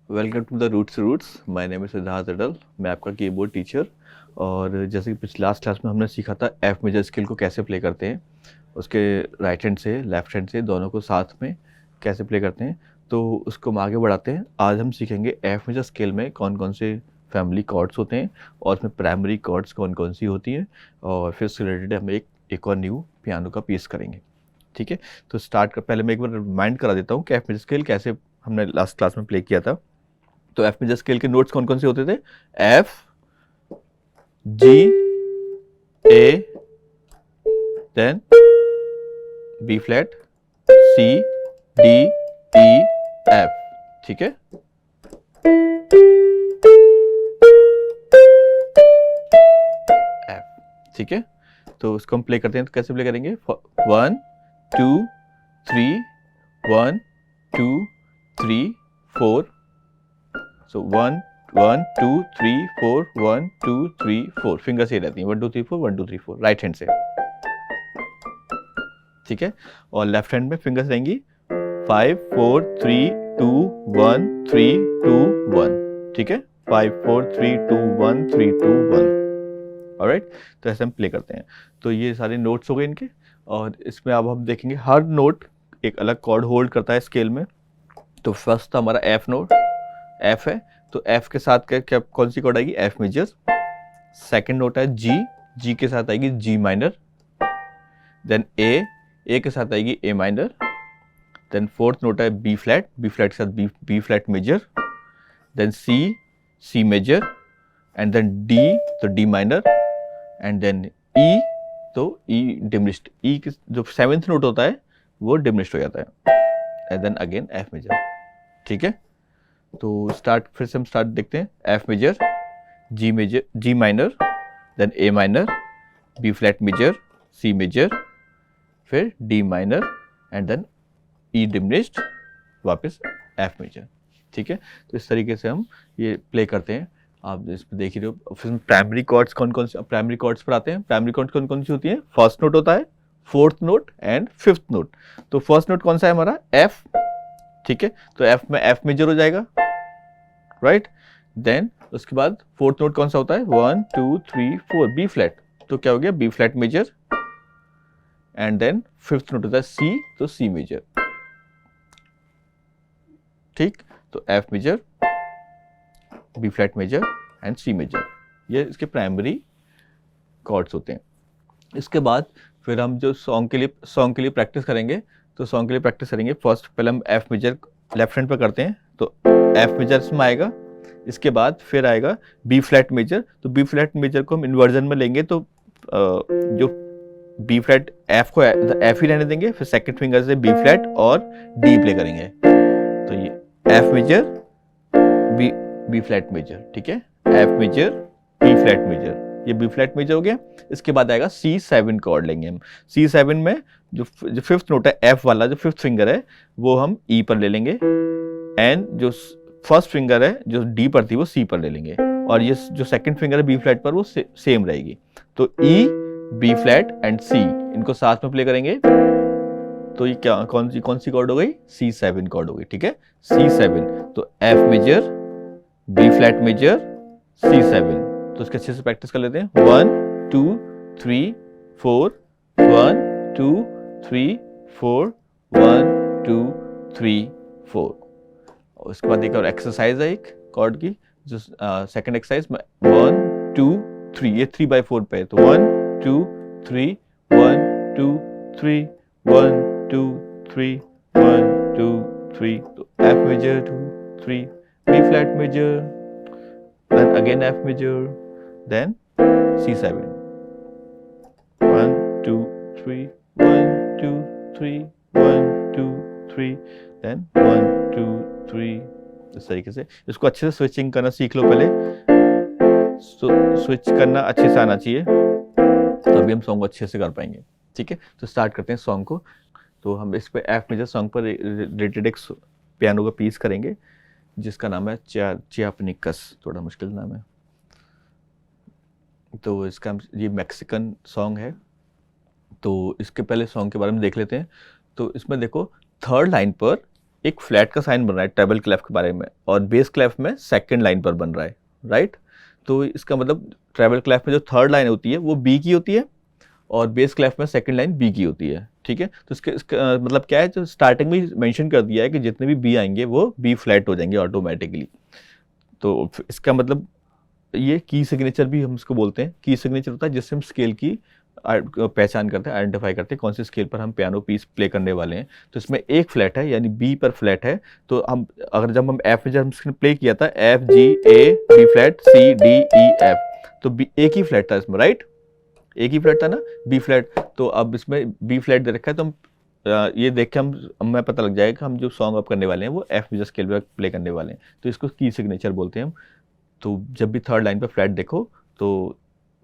Welcome to the roots my name is Siddharth Adal. मैं आपका keyboard teacher. और जैसे कि पिछले लास्ट क्लास में हमने सीखा था एफ मेजर स्केल को कैसे प्ले करते हैं, उसके राइट हैंड से लेफ्ट हैंड से दोनों को साथ में कैसे प्ले करते हैं। तो उसको हम आगे बढ़ाते हैं। आज हम सीखेंगे एफ मेजर स्केल में कौन कौन से फैमिली कॉर्ड्स होते हैं और उसमें प्राइमरी कॉर्ड्स कौन कौन सी होती हैं, और फिर उससे रिलेटेड हम एक और न्यू पियानो का पीस करेंगे। ठीक है, तो स्टार्ट कर पहले मैं एक बार रिमाइंड करा देता हूँ कि एफ मेजर स्केल कैसे हमने लास्ट क्लास में प्ले किया था। तो एफ मेजर स्केल के नोट्स कौन कौन से होते थे? एफ, जी, ए, then B flat, C, D, E, F. ठीक है, एफ। ठीक है, तो उसको हम प्ले करते हैं। तो कैसे प्ले करेंगे? 1 2 3 1 2 3 4। सो 1 1 2 3 4 1 2 3 4। फिंगर्स ये रहती हैं 1 2 3 4 1 2 3 4 राइट हैंड से। ठीक है, और लेफ्ट हैंड में फिंगर्स रहेंगी 5 4 3 2 1 3 2 1। ठीक है, 5 4 3 2 1 3 2 1। ऑलराइट, तो ऐसे हम प्ले करते हैं। तो ये सारे नोट्स हो गए इनके, और इसमें अब हम देखेंगे हर नोट एक अलग कॉर्ड होल्ड करता है स्केल में। तो फर्स्ट था हमारा एफ नोट, एफ है, तो एफ के साथ क्या कौन सी कॉर्ड आएगी? F major. सेकंड नोट है जी, जी के साथ आएगी जी माइनर। देन ए के साथ आएगी A minor. Then fourth note है बी फ्लैट, बी फ्लैट के साथ B flat major. Then C, C major. And then D, तो D minor. And then E, तो ई डिमिनिश्ड। ई जो सेवेंथ नोट होता है वो डिमिनिश्ड हो जाता है। And then again F major. ठीक है, तो फिर से हम स्टार्ट देखते हैं। F major, G major, G minor, then A minor, B flat major, C major, फिर D minor, and then E diminished, वापस एफ मेजर। ठीक है, तो इस तरीके से हम ये प्ले करते हैं। आप इसमें देख ही रहे हो। फिर प्राइमरी कॉर्ड्स कौन कौन से, प्राइमरी कॉर्ड्स पर आते हैं। प्राइमरी कॉर्ड्स कौन कौन सी होती हैं? फर्स्ट नोट होता है, fourth note and fifth note. तो फर्स्ट नोट कौन सा है हमारा? एफ। ठीक है, तो एफ में एफ मेजर हो जाएगा, राइट। देन उसके बाद फोर्थ नोट कौन सा होता है? 1 2 3 4 बी फ्लैट, तो क्या हो गया? B flat major. And then fifth note होता है सी, तो सी मेजर। ठीक, तो F major, B flat major and C major, ये इसके प्राइमरी कॉर्ड्स होते हैं। इसके बाद फिर हम जो सॉन्ग के लिए प्रैक्टिस करेंगे, तो सॉन्ग के लिए प्रैक्टिस करेंगे। फर्स्ट पहले हम एफ मेजर लेफ्ट हैंड पर करते हैं, तो एफ मेजर में आएगा। इसके बाद फिर आएगा बी फ्लैट मेजर। तो बी फ्लैट मेजर को हम इन्वर्जन में लेंगे, तो जो बी फ्लैट एफ को एफ ही रहने देंगे, फिर सेकंड फिंगर से बी फ्लैट और डी प्ले करेंगे। तो ये F major, B flat major. ठीक है, F major, B flat major, ये बी फ्लैट मेजर हो गया। इसके बाद आएगा C7 कॉर्ड लेंगे हम। C7 में जो फिफ्थ नोट है एफ वाला, जो फिफ्थ फिंगर है वो हम ई पर ले लेंगे, एंड जो फर्स्ट फिंगर है जो डी पर थी वो सी पर ले लेंगे, और ये जो सेकंड फिंगर है बी फ्लैट पर वो सेम रहेगी। तो ई, बी फ्लैट एंड सी, इनको साथ में प्ले करेंगे। तो ये क्या कौन सी कॉर्ड हो गई? C7 कॉर्ड हो गई। ठीक है, C7, तो F major, B flat major, C7। तो इसके अच्छे से प्रैक्टिस कर लेते हैं। 1 2 3 4 1 2 3 4 1 2 3 4। और उसके बाद एक और एक्सरसाइज है एक कॉर्ड की, जो सेकंड एक्सरसाइज में 1 2 3, ये 3/4 पे है। तो 1 2 3 1 2 3 1 2 3 1 2 3। तो F major 2 3, B flat major, then again F major, then C7. 1 2 3 1 2 3 1 2 3, then 1 2 3। इस तरीके से इसको अच्छे से स्विचिंग करना सीख लो पहले। स्विच करना अच्छे से आना चाहिए, तभी हम सॉन्ग अच्छे से कर पाएंगे। ठीक है, तो स्टार्ट करते हैं सॉन्ग को। तो हम इस पे एफ मेजर सॉन्ग पर रिलेटेड एक पियानो का पीस करेंगे, जिसका नाम है चियापनिकस। थोड़ा मुश्किल नाम है, तो इसका ये मैक्सिकन सॉन्ग है। तो इसके पहले सॉन्ग के बारे में देख लेते हैं। तो इसमें देखो थर्ड लाइन पर एक फ्लैट का साइन बन रहा है ट्रेबल क्लेफ के बारे में, और बेस क्लेफ में सेकंड लाइन पर बन रहा है, राइट। तो इसका मतलब ट्रेबल क्लेफ में जो थर्ड लाइन होती है वो बी की होती है, और बेस क्लेफ में सेकंड लाइन बी की होती है, ठीक है। तो इसका मतलब क्या है, जो स्टार्टिंग में मेंशन कर दिया है कि जितने भी बी आएंगे वो बी फ्लैट हो जाएंगे ऑटोमेटिकली। तो इसका मतलब ये की सिग्नेचर भी हम इसको बोलते हैं। की सिग्नेचर होता है जिससे हम स्केल की पहचान करते हैं, आइडेंटिफाई करते हैं कौन सी स्केल पर हम पियानो पीस प्ले करने वाले हैं। तो इसमें एक फ्लैट है, यानी बी पर फ्लैट है। तो हम अगर जब हम एफ मेजर हम प्ले किया था, F G A B flat C D E F, तो बी एक ही फ्लैट था इसमें, राइट, एक ही फ्लैट था ना, बी फ्लैट। तो अब इसमें बी फ्लैट दे रखा है, तो हम ये देख के हम हमें पता लग जाएगा कि हम जो सॉन्ग अब करने वाले हैं वो एफ मेजर स्केल पर प्ले करने वाले हैं। तो इसको की सिग्नेचर बोलते हैं हम। तो जब भी थर्ड लाइन पर फ्लैट देखो तो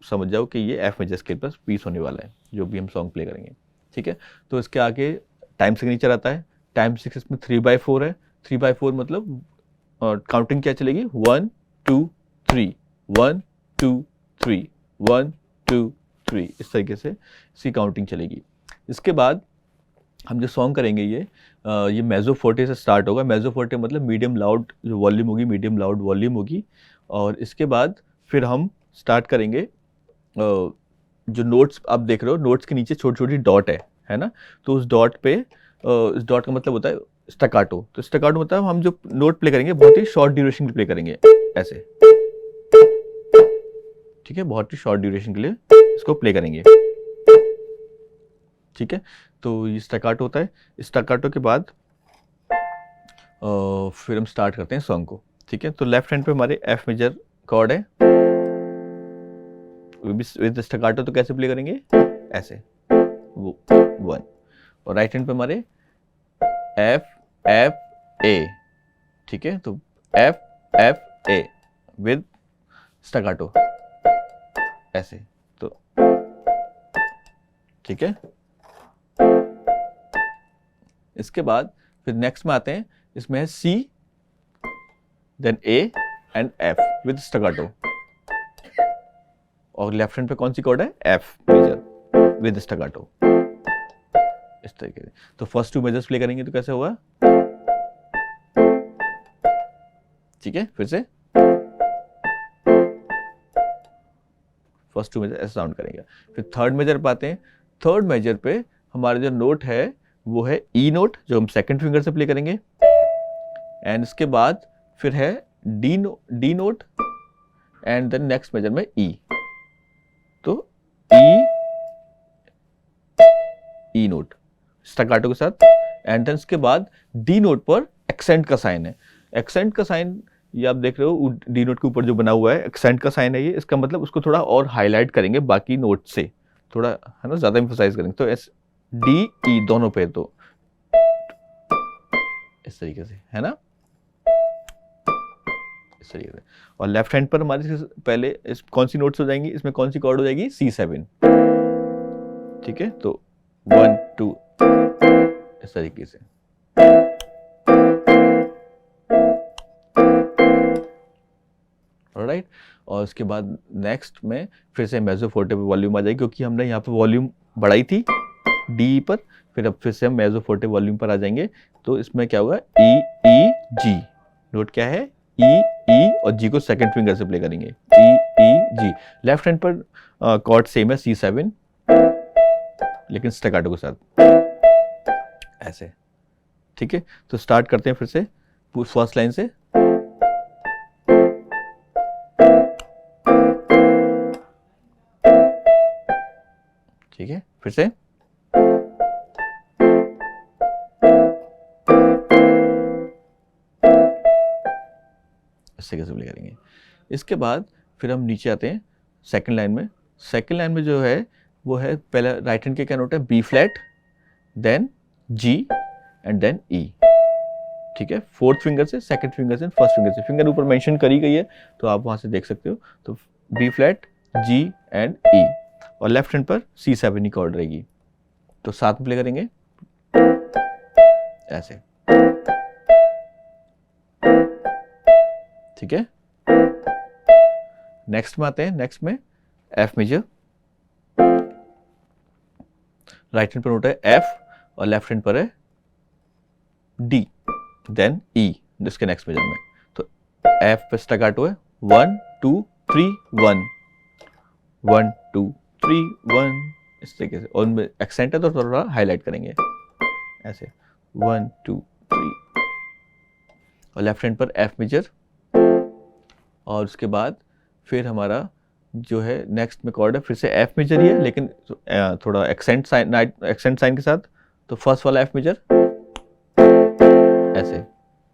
समझ जाओ कि ये एफ मेजर स्केल पर पीस होने वाला है, जो भी हम सॉन्ग प्ले करेंगे, ठीक है। तो इसके आगे टाइम सिग्नेचर आता है। टाइम सिग्नेचर में 3/4 है। 3/4 मतलब काउंटिंग क्या चलेगी, 1 2 3, 1 2 3, 1 2 3, इस तरीके से इसकी काउंटिंग चलेगी। इसके बाद हम जो सॉन्ग करेंगे ये मेजो फोर्टे से स्टार्ट होगा। मेजो फोर्टे मतलब मीडियम लाउड जो वॉल्यूम होगी, मीडियम लाउड वॉल्यूम होगी। और इसके बाद फिर हम स्टार्ट करेंगे, जो नोट्स आप देख रहे हो, नोट्स के नीचे छोटी छोटी डॉट है ना। तो उस डॉट पे इस डॉट का मतलब होता है स्टैकाटो। तो स्टैकाटो मतलब हम जो नोट प्ले करेंगे बहुत ही शॉर्ट ड्यूरेशन के लिए प्ले करेंगे, ऐसे, ठीक है, बहुत ही शॉर्ट ड्यूरेशन के लिए इसको प्ले करेंगे, ठीक है। तो ये स्टैकाटो होता है। स्टैकाटो के बाद फिर हम स्टार्ट करते हैं सॉन्ग को, ठीक है। तो लेफ्ट हैंड पे हमारे एफ मेजर कॉर्ड है, विद स्टैकाटो। तो कैसे प्ले करेंगे, ऐसे, वो 1। और राइट हैंड पे हमारे एफ एफ ए, ठीक है। तो F F A with staccato, ऐसे, तो ठीक है। इसके बाद फिर नेक्स्ट में आते हैं, इसमें है C, then A and F with staccato. और लेफ्ट हैंड पे कौन सी कॉर्ड है, एफ मेजर विद स्टैकाटो, इस तरीके से। तो फर्स्ट 2 मेजर्स प्ले करेंगे तो कैसे होगा, ठीक है। फिर से फर्स्ट 2 मेजर ऐसे साउंड करेंगे। फिर थर्ड मेजर पे आते हैं। थर्ड मेजर पे हमारा जो नोट है वो है ई नोट, जो हम सेकंड फिंगर से प्ले करेंगे। एंड इसके बाद फिर है D note, and then next major में ई। तो ई नोट स्टैकाटो के साथ। एंड देन इसके बाद डी नोट पर एक्सेंट का साइन है। एक्सेंट का साइन ये आप देख रहे हो डी नोट के ऊपर जो बना हुआ है, एक्सेंट का साइन है ये। इसका मतलब उसको थोड़ा और हाईलाइट करेंगे बाकी नोट से, थोड़ा, है ना, ज्यादा एम्फसाइज करेंगे। तो एस डी ई दोनों पे, तो इस तरीके से, है ना, इस तरीके से। और लेफ्ट हैंड पर हमारे पहले कौन सी नोट्स हो जाएंगी, इसमें कौन सी कॉर्ड हो जाएगी, C7, ठीक है। तो 1 2 इस तरीके से, ऑलराइट। और उसके बाद नेक्स्ट में फिर से मेजो फोर्टे पे वॉल्यूम आ जाएगी, क्योंकि हमने यहाँ पे वॉल्यूम बढ़ाई थी डी पर। फिर अब फिर से हम मेजो फोर्टे वॉल्यूम पर आ जाएंगे। तो इसमें क्या होगा, ई ई जी। नोट क्या है, ई ई, और जी को सेकंड फिंगर से प्ले करेंगे, ई ई जी। लेफ्ट हैंड पर कॉर्ड सेम है C7, लेकिन स्टैकाटो के साथ, ऐसे, ठीक है। तो स्टार्ट करते हैं फिर से फर्स्ट लाइन से। ठीक है, फिर से, इससे कैसे प्ले करेंगे। इसके बाद फिर हम नीचे आते हैं सेकंड लाइन में। सेकंड लाइन में जो है वो है, पहले राइट हैंड के क्या नोट है, B flat, then G and then E, ठीक है। फोर्थ फिंगर से, सेकंड फिंगर से, फर्स्ट फिंगर से। फिंगर ऊपर मेंशन करी गई है तो आप वहां से देख सकते हो। तो बी फ्लैट, जी एंड ई, और लेफ्ट हैंड पर C7 ही कॉर्ड रहेगी। तो साथ में प्ले करेंगे, ऐसे, ठीक है। नेक्स्ट में आते हैं। नेक्स्ट में एफ मेजर, राइट हैंड पर नोट है एफ और लेफ्ट हैंड पर है डी, देन ई इसके नेक्स्ट मेजर में। तो एफ पे स्टैकाटो है 1 2 3 1 1 2 3 1 इस तरीके से, और उनमें एक्सेंट है तो थोड़ा हाईलाइट करेंगे ऐसे 1 2 3, और लेफ्ट हैंड पर एफ मेजर, और उसके बाद फिर हमारा जो है नेक्स्ट में कॉर्ड है फिर से एफ मेजर ही है, लेकिन थोड़ा एक्सेंट साइन के साथ। तो फर्स्ट वाला एफ मेजर ऐसे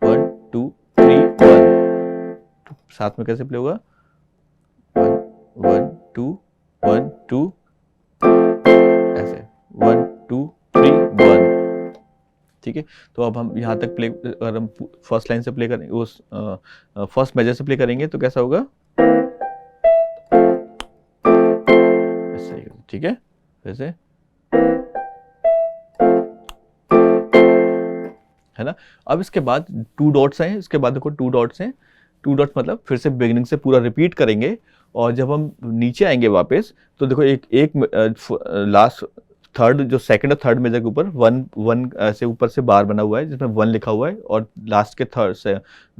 1 2 3 1, साथ में कैसे प्ले होगा 1 1 2 1 2 ऐसे 1 2 3 1, ठीक है। तो अब हम यहाँ तक प्ले, अगर हम फर्स्ट लाइन से प्ले करेंगे, उस फर्स्ट मेजर से प्ले करेंगे तो कैसा होगा ऐसे, ठीक है। वैसे है ना। अब इसके बाद 2 डॉट्स हैं, इसके बाद देखो 2 डॉट्स हैं, 2 डॉट्स मतलब फिर से बिगिनिंग से पूरा रिपीट करेंगे, और जब हम नीचे आएंगे वापस तो देखो एक लास्ट थर्ड जो सेकंड और थर्ड मेजर के ऊपर 1 ऐसे ऊपर से बार बना हुआ है जिसमें 1 लिखा हुआ है, और लास्ट के थर्ड से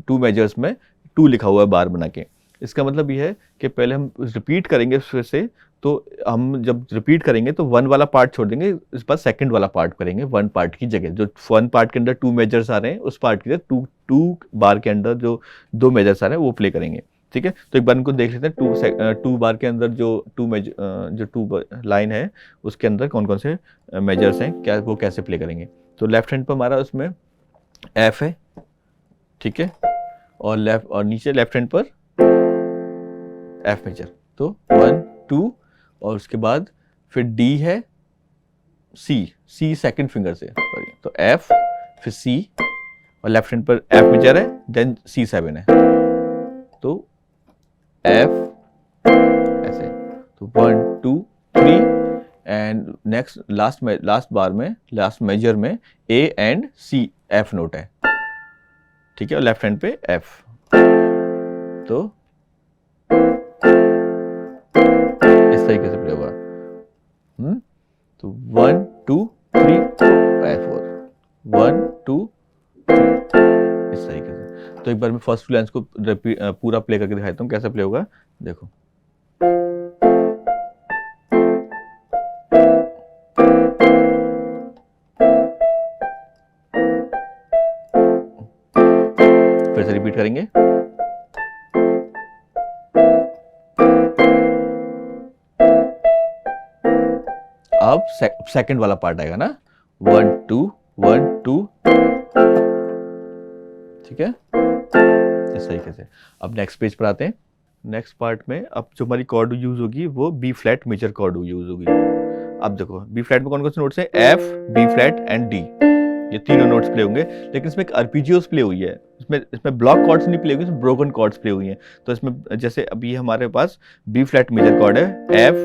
2 मेजर्स में 2 लिखा हुआ है बार बना के। इसका मतलब ये है कि पहले हम रिपीट करेंगे फिर से, तो हम जब रिपीट करेंगे तो 1 वाला पार्ट छोड़ देंगे, इस बार सेकंड वाला पार्ट करेंगे 1 पार्ट की जगह। जो 1 पार्ट के अंदर 2 मेजर्स आ रहे हैं उस पार्ट की जगह 2 बार के अंदर जो 2 मेजर्स आ रहे हैं वो प्ले करेंगे, ठीक है। तो एक बार इनको देख लेते हैं 2 बार के अंदर जो 2 लाइन है उसके अंदर कौन कौन से मेजर्स हैं, क्या वो कैसे प्ले करेंगे। तो लेफ्ट हैंड पर हमारा उसमें एफ है, ठीक है, और नीचे लेफ्ट हैंड पर एफ मेजर, तो 1 2, और उसके बाद फिर डी है, सी सेकंड फिंगर से, सॉरी, तो एफ फिर सी, और लेफ्ट हैंड पर एफ मेजर है, देन C7 है, तो एफ ऐसे, तो 1 2 3, एंड नेक्स्ट लास्ट मेजर में A and C F note है, ठीक है, और लेफ्ट हैंड पे एफ, तो इस तरीके से प्ले होगा। तो 1 2 3 4 1 2 3 इस तरीके से। तो एक बार मैं फर्स्ट लाइन्स को पूरा प्ले करके दिखाता हूँ कैसे प्ले होगा, देखो। फिर से रिपीट करेंगे, अब सेकंड वाला पार्ट आएगा ना 1 2 1 2, ठीक है, इस तरीके से। अब नेक्स्ट पेज पर आते हैं। नेक्स्ट पार्ट में अब जो हमारी कॉर्ड यूज होगी वो B flat major chord use होगी। अब देखो बी फ्लैट में कौन कौन से नोट्स हैं, F B flat and D, ये तीनों नोट्स प्ले होंगे, लेकिन इसमें एक आर्पेजियोस प्ले हुई है, इसमें ब्लॉक कॉर्ड्स नहीं प्ले हुई, इसमें ब्रोकन कॉर्ड्स प्ले हुई हैं। तो इसमें जैसे अभी हमारे पास बी फ्लैट मेजर कॉर्ड है, F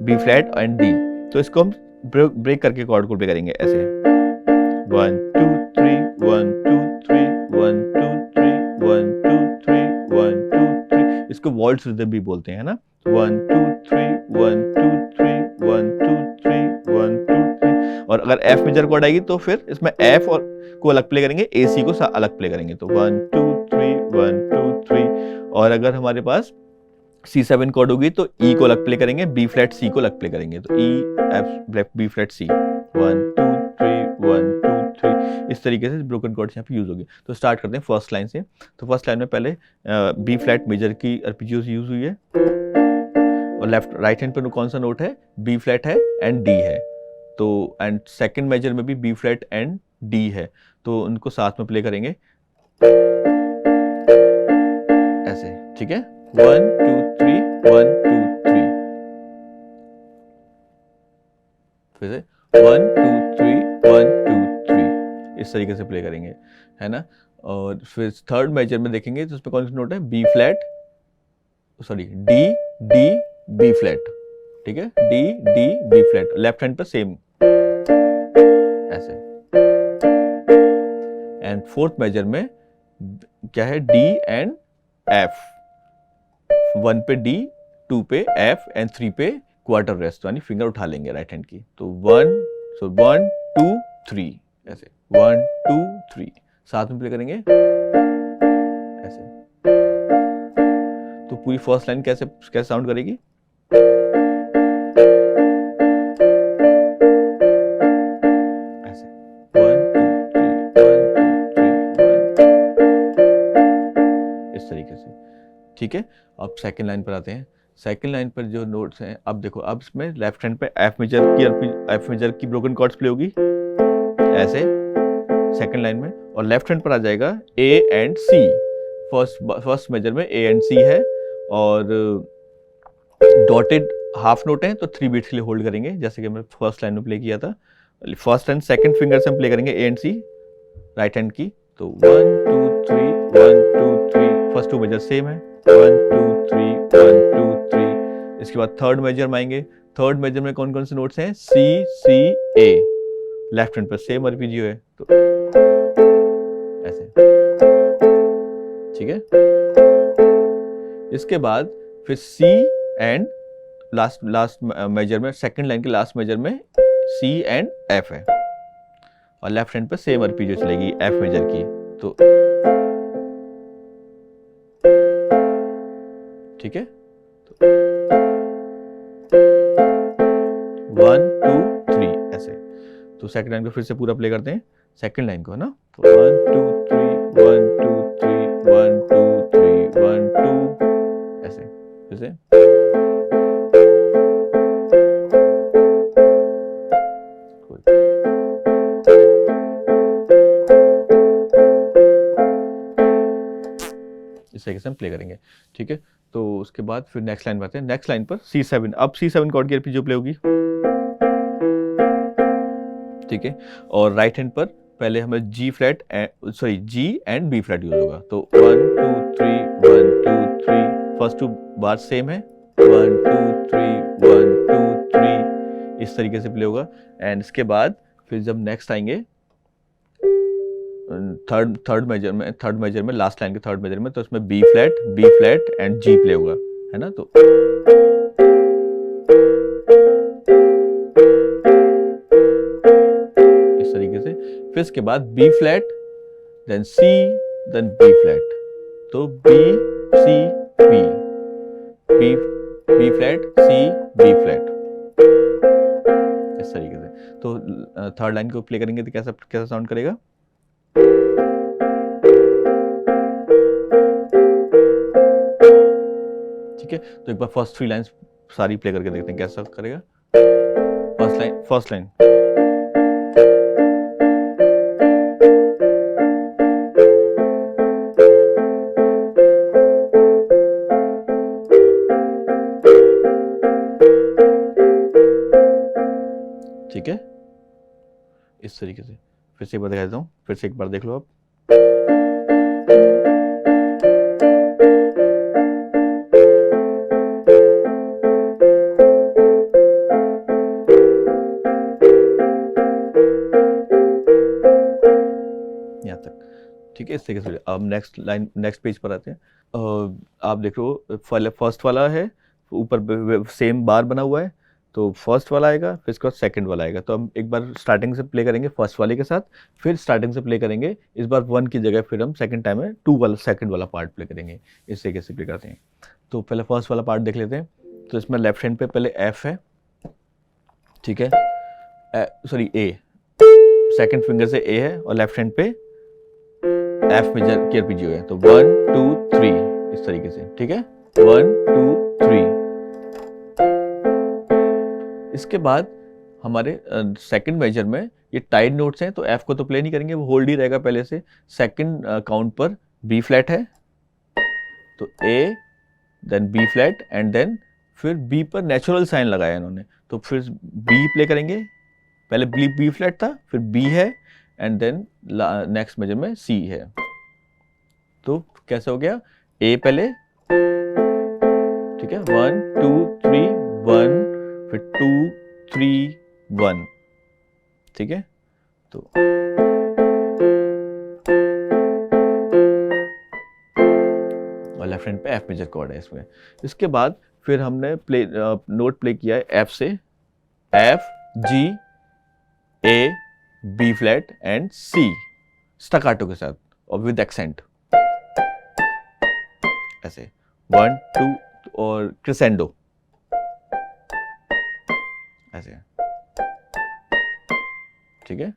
B flat and D, तो इसको हम ब्रेक करके कॉर्ड को प्ले करेंगे ऐसे 1 2 3 1 2 3 1 2 3 1 2 3 1 2 3, इसको वॉल्ट्ज रिदम भी बोलते हैं ना, 1 2 3 1 2 3 1 2 3 1 2 3। और अगर एफ मेजर कॉर्ड आएगी तो फिर इसमें एफ और को अलग प्ले करेंगे, ए सी को अलग प्ले करेंगे, तो 1 2 3 1 2 3। और अगर हमारे पास C7 कॉर्ड होगी तो E को अलग प्ले करेंगे, B फ्लैट C को अलग प्ले करेंगे, तो E F B flat C 1 2 3 1 2 3, इस तरीके से ब्रोकन कॉर्ड्स यहाँ पे यूज होगी। तो स्टार्ट करते हैं फर्स्ट लाइन से। तो फर्स्ट लाइन में पहले B फ्लैट मेजर की आर्पेजियोस यूज हुई है, और राइट हैंड पे कौन सा नोट है, B फ्लैट है एंड D है, तो एंड सेकंड मेजर में भी B फ्लैट एंड D है, तो उनको साथ में प्ले करेंगे ऐसे, ठीक है, 1 2 3 1 2 3, फिर से 1 2 3 1 2 3, इस तरीके से प्ले करेंगे, है ना। और फिर थर्ड मेजर में देखेंगे तो उसमें कौन सा नोट है, B flat, sorry D D B flat, ठीक है, D D B flat, left hand पर सेम ऐसे। एंड फोर्थ मेजर में क्या है, डी एंड एफ, 1 पे डी, 2 पे एफ एंड 3 पे क्वार्टर रेस्ट, यानी फिंगर उठा लेंगे राइट हैंड की, तो 1 2 3 ऐसे 1 2 3, साथ में प्ले करेंगे ऐसे। तो पूरी फर्स्ट लाइन कैसे कैसे साउंड करेगी, ऐसे 1 2 3 1 2 3 1 इस तरीके से। ठीक है, अब सेकंड लाइन पर आते हैं। सेकंड लाइन पर जो नोट्स हैं, अब देखो, अब इसमें लेफ्ट हैंड पे एफ मेजर की ब्रोकन कॉर्ड्स प्ले होगी ऐसे सेकंड लाइन में, और लेफ्ट हैंड पर आ जाएगा A and C. First major में ए एंड सी है, और डॉटेड हाफ नोट है, तो 3 बीट्स के लिए होल्ड करेंगे, जैसे कि हमने फर्स्ट लाइन में प्ले किया था। फर्स्ट एंड सेकंड फिंगर से हम प्ले करेंगे A and C right hand की। तो 1 2 3 1 2 3, फर्स्ट 2 मेजर सेम है, 1 2 3 1 2 3। इसके बाद थर्ड मेजर में आएंगे। थर्ड मेजर में कौन कौन से नोट्स हैं, सी सी ए, लेफ्ट हैंड पर सेम आरपीजियो है, तो ऐसे। ठीक है, इसके बाद फिर सी एंड लास्ट मेजर में, सेकंड लाइन के लास्ट मेजर में सी एंड एफ है, और लेफ्ट हैंड पर सेम आरपीजियो चलेगी एफ मेजर की। तो ठीक है, तो 1 2 3 ऐसे। तो सेकंड लाइन को फिर से पूरा प्ले करते हैं, सेकंड लाइन को, है ना। तो 1 2 3 1 2 3 1 2 3 1 2 ऐसे फिर से। इस तरीके से हम प्ले करेंगे। ठीक है, तो उसके बाद फिर नेक्स्ट लाइन पर आते हैं। नेक्स्ट लाइन पर C7, अब C7 कॉर्ड की आरपीजियो प्ले होगी। ठीक है, और राइट हैंड पर पहले हमें G and B flat use होगा। तो 1 2 3 1 2 3, फर्स्ट 2 बार सेम है, 1 2 3 1 2 3 इस तरीके से प्ले होगा। एंड इसके बाद फिर जब नेक्स्ट आएंगे थर्ड मेजर में लास्ट लाइन के थर्ड मेजर में, तो उसमें B flat and G play होगा, है ना। तो इस तरीके से। फिर इसके बाद B flat, then C, then B flat, तो B C B flat C B flat इस तरीके से। तो थर्ड लाइन को प्ले करेंगे तो कैसा साउंड करेगा, ठीक है। तो एक बार फर्स्ट 3 लाइंस सारी प्ले करके देखते हैं कैसा करेगा। फर्स्ट लाइन ठीक है, इस तरीके से। फिर से एक बार दिखा देता हूँ, फिर से एक बार देख लो आप। यहाँ तक, ठीक है, इस तरीके से। अब नेक्स्ट पेज पर आते हैं। आप देख लो, फर्स्ट वाला है, ऊपर सेम बार बना हुआ है, तो फर्स्ट वाला आएगा, फिर इसके बाद सेकंड वाला आएगा। तो हम एक बार स्टार्टिंग से प्ले करेंगे फर्स्ट वाले के साथ, फिर स्टार्टिंग से प्ले करेंगे। इस बार 1 की जगह फिर हम सेकंड टाइम में 2 वाला सेकंड वाला पार्ट प्ले करेंगे। इस तरीके से प्ले करते हैं। तो पहले फर्स्ट वाला पार्ट देख लेते हैं। तो इसमें लेफ्ट हैंड पे पहले एफ है, ठीक है, सॉरी ए, सेकंड फिंगर से ए है, और लेफ्ट हैंड पे एफ मेजर की आरपीजियो है। तो 1 2 3 इस तरीके से, ठीक है, 1 2 3। इसके बाद हमारे सेकंड मेजर में ये टाइड नोट्स हैं, तो एफ को तो प्ले नहीं करेंगे, वो होल्ड ही रहेगा पहले से। सेकंड काउंट पर बी फ्लैट है, तो A, then B flat, and then फिर बी पर नेचुरल साइन लगाया इन्होंने, तो फिर बी प्ले करेंगे। पहले बी फ्लैट था, फिर बी है, एंड देन नेक्स्ट मेजर में सी है। तो कैसे हो गया, ए पहले, ठीक है, 1 2 3 1, फिर 2 3 1, ठीक है। तो और लेफ्ट हैंड पे एफ मेजर कॉर्ड है इसमें। इसके बाद फिर हमने नोट प्ले किया है एफ से, F G A B flat and C. Staccato के साथ और विद एक्सेंट, ऐसे 1 2 और क्रेसेंडो ऐसे, ठीक है।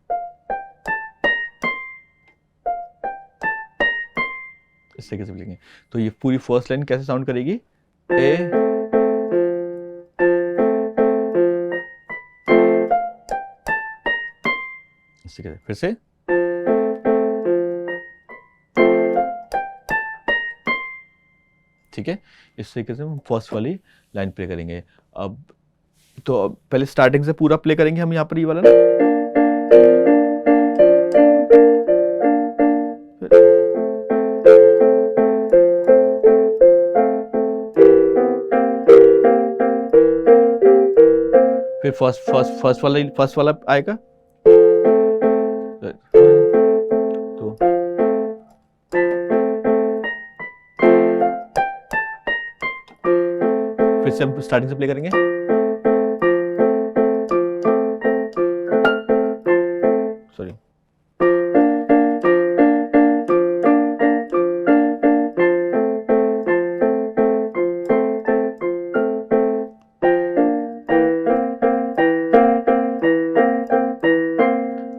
इस तरीके से लिखेंगे। तो ये पूरी फर्स्ट लाइन कैसे साउंड करेगी, ए इस तरीके से, फिर से ठीक है। इस तरीके से हम फर्स्ट वाली लाइन प्ले करेंगे। अब तो पहले स्टार्टिंग से पूरा प्ले करेंगे हम यहाँ पर ये वाला ना, फिर फर्स्ट वाला आएगा, तो फिर से हम स्टार्टिंग से प्ले करेंगे। सॉरी,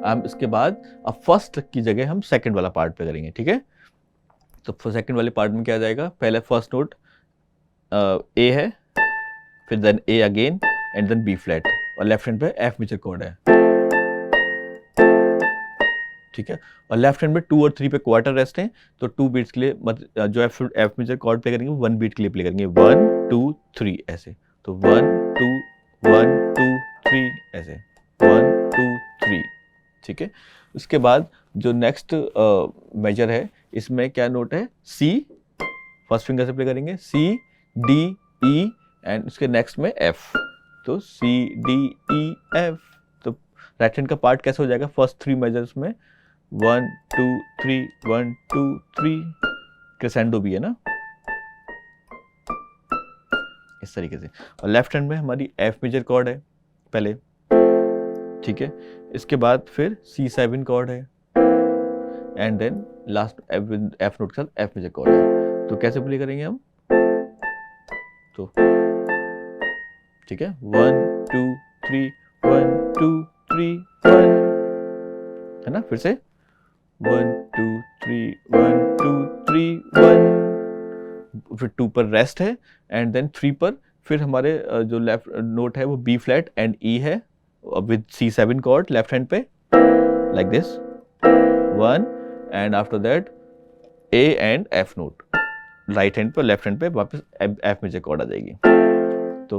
हम इसके बाद अब फर्स्ट की जगह हम सेकंड वाला पार्ट पे करेंगे, ठीक है। तो सेकंड वाले पार्ट में क्या आ जाएगा, पहले फर्स्ट नोट ए है, फिर then A again and then B flat, और लेफ्ट हैंड पे एफ मेजर कॉर्ड है, ठीक है। और लेफ्ट हैंड में 2 और 3 पे क्वार्टर रेस्ट है, तो 2 बीट्स के लिए जो एफ मेजर कॉर्ड प्ले करेंगे 1 बीट के लिए प्ले करेंगे, 1 2 3 ऐसे, तो 1 2 1 2 3 ऐसे, 1 2 3, ठीक है। उसके बाद जो नेक्स्ट मेजर है, इसमें क्या नोट है, सी, फर्स्ट फिंगर से प्ले करेंगे, सी डी ई एंड उसके नेक्स्ट में एफ, तो सी डी ई एफ। तो राइट हैंड का पार्ट कैसे हो जाएगा, फर्स्ट 3 मेजर्स में 1 2 3 1 2 3, क्रेसेंडो भी है ना इस तरीके से। और लेफ्ट हैंड में हमारी एफ मेजर कॉर्ड है पहले, ठीक है। इसके बाद फिर C7 कॉर्ड है and then last F note के साथ एफ मेजर कॉर्ड है। तो कैसे प्ले करेंगे हम, तो ठीक है, 1 2 3 1 2 3 1, है ना, फिर से 1 2 3 1 2 3 1, फिर 2 पर रेस्ट है एंड देन 3 पर फिर हमारे जो लेफ्ट नोट है वो बी फ्लैट एंड ई है with C7 chord left hand पे like this 1 and after that A and F note, right hand पे लेफ्ट हैंड पे वापस F मेजर कॉर्ड आ जाएगी। तो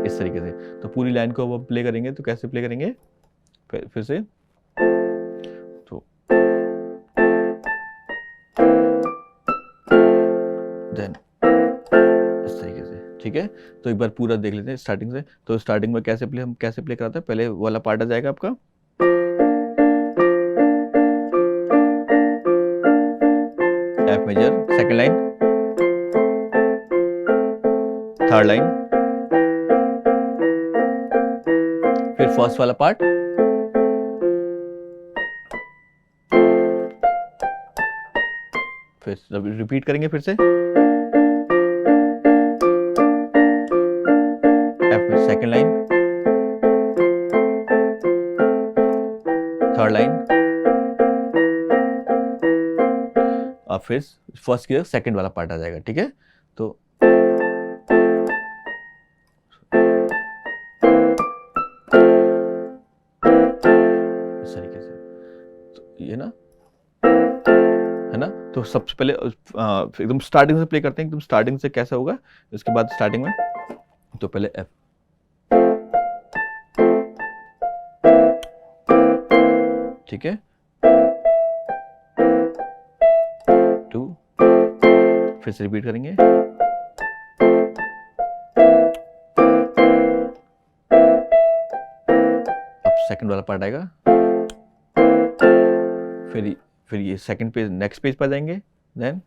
इस तरीके से तो पूरी लाइन को अब प्ले करेंगे, तो कैसे प्ले करेंगे, फिर से, तो देन इस तरीके से, ठीक है। तो एक बार पूरा देख लेते हैं स्टार्टिंग से। तो स्टार्टिंग में कैसे प्ले कराते हैं, पहले वाला पार्ट आ जाएगा आपका, F major, second line, third line, फिर फर्स्ट वाला पार्ट, फिर रिपीट करेंगे फिर से, सेकंड लाइन, थर्ड लाइन, और फिर फर्स्ट की सेकंड वाला पार्ट आ जाएगा, ठीक है। तो इस तरीके से, तो ये ना, है ना। तो सबसे पहले एकदम स्टार्टिंग से प्ले करते हैं, एकदम स्टार्टिंग से कैसा होगा, इसके बाद स्टार्टिंग में तो पहले एफ, ठीक है, 2, फिर से रिपीट करेंगे, अब सेकंड वाला पार्ट आएगा, फिर ये सेकंड पेज नेक्स्ट पेज पर जाएंगे, देन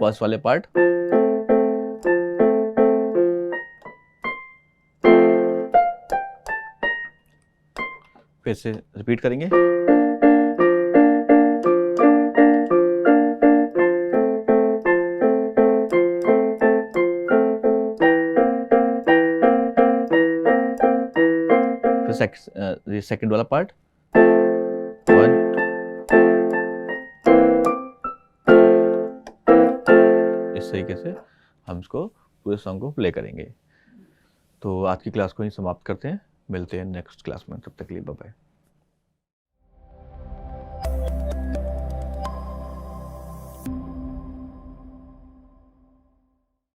फर्स्ट वाले पार्ट, फिर से रिपीट करेंगे। फिर सेकंड वाला पार्ट, 1 इस तरीके से हम इसको पूरे सॉन्ग को प्ले करेंगे। तो आज की क्लास को ही समाप्त करते हैं, मिलते हैं नेक्स्ट क्लास में, तब तक के लिए बाय बाय।